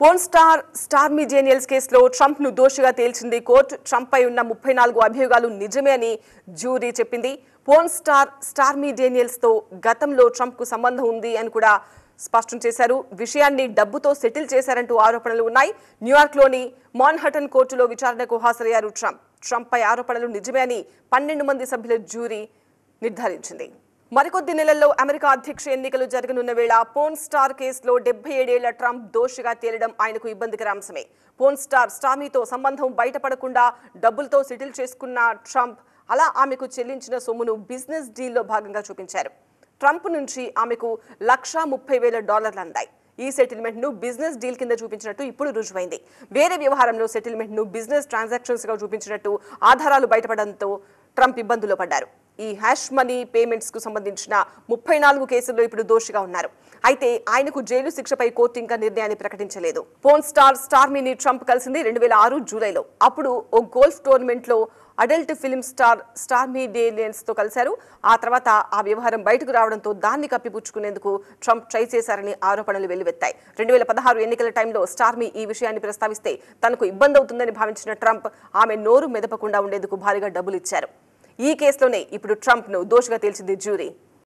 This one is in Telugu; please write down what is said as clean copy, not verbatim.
పోర్న్ స్టార్ స్టార్మీ డేనియల్స్ కేసులో ట్రంప్ ను దోషిగా తేల్చింది కోర్టు. ట్రంప్ పై ఉన్న 34 అభియోగాలు నిజమే అని జ్యూరీ చెప్పింది. పోర్న్ స్టార్ స్టార్మీ డేనియల్స్ తో గతంలో ట్రంప్ కు సంబంధం ఉంది అని కూడా స్పష్టం చేశారు. విషయాన్ని డబ్బుతో సెటిల్ చేశారంటూ ఆరోపణలు ఉన్నాయి. న్యూయార్క్ లోని మాన్హటన్ కోర్టులో విచారణకు హాజరయ్యారు ట్రంప్ పై ఆరోపణలు నిజమే అని 12 మంది సభ్యుల జ్యూరీ నిర్ధారించింది. మరికొద్ది నెలల్లో అమెరికా అధ్యక్ష ఎన్నికలు జరగనున్న వేళ పోర్న్ స్టార్ కేసులో 77 ఏళ్ల ట్రంప్ దోషిగా తేలడం ఆయనకు ఇబ్బందికర అంశమే. పోర్న్ స్టార్ స్టార్మీతో సంబంధం బయటపడకుండా డబ్బులతో సెటిల్ చేసుకున్న ట్రంప్ అలా ఆమెకు చెల్లించిన సొమ్మును బిజినెస్ డీల్లో భాగంగా చూపించారు. ట్రంప్ నుంచి ఆమెకు $130,000 అందాయి. ఈ సెటిల్మెంట్ ను బిజినెస్ డీల్ కింద చూపించినట్టు ఇప్పుడు రుజువైంది. వేరే వ్యవహారంలో సెటిల్మెంట్ ను బిజినెస్ ట్రాన్సాక్షన్స్ గా చూపించినట్టు ఆధారాలు బయటపడడంతో ట్రంప్ ఇబ్బందుల్లో పడ్డారు. ఈ హ్యాష్ మనీ పేమెంట్స్ కు సంబంధించిన 34 కేసుల్లో ఇప్పుడు దోషిగా ఉన్నారు. అయితే ఆయనకు జైలు శిక్షపై కోర్టు ఇంకా నిర్ణయాన్ని ప్రకటించలేదు. పోర్న్ స్టార్ స్టార్మీని ట్రంప్ కలిసింది 2006 జూలైలో. అప్పుడు ఓ గోల్ఫ్ టోర్నమెంట్ లో adult film star stormy Daniels తో కలిశారు. ఆ తర్వాత ఆ వ్యవహారం బయటకు రావడంతో దాన్ని కప్పిపుచ్చుకునేందుకు ట్రంప్ ట్రై చేశారని ఆరోపణలు వెల్లువెత్తాయి. 2016 ఎన్నికల టైంలో స్టార్మీ ఈ విషయాన్ని ప్రస్తావిస్తే తనకు ఇబ్బంది అవుతుందని భావించిన ట్రంప్ ఆమె నోరు మెదపకుండా ఉండేందుకు భారీగా డబ్బులు ఇచ్చారు. ఈ కేసులోనే ఇప్పుడు ట్రంప్ ను దోషిగా తేల్చింది జ్యూరీ.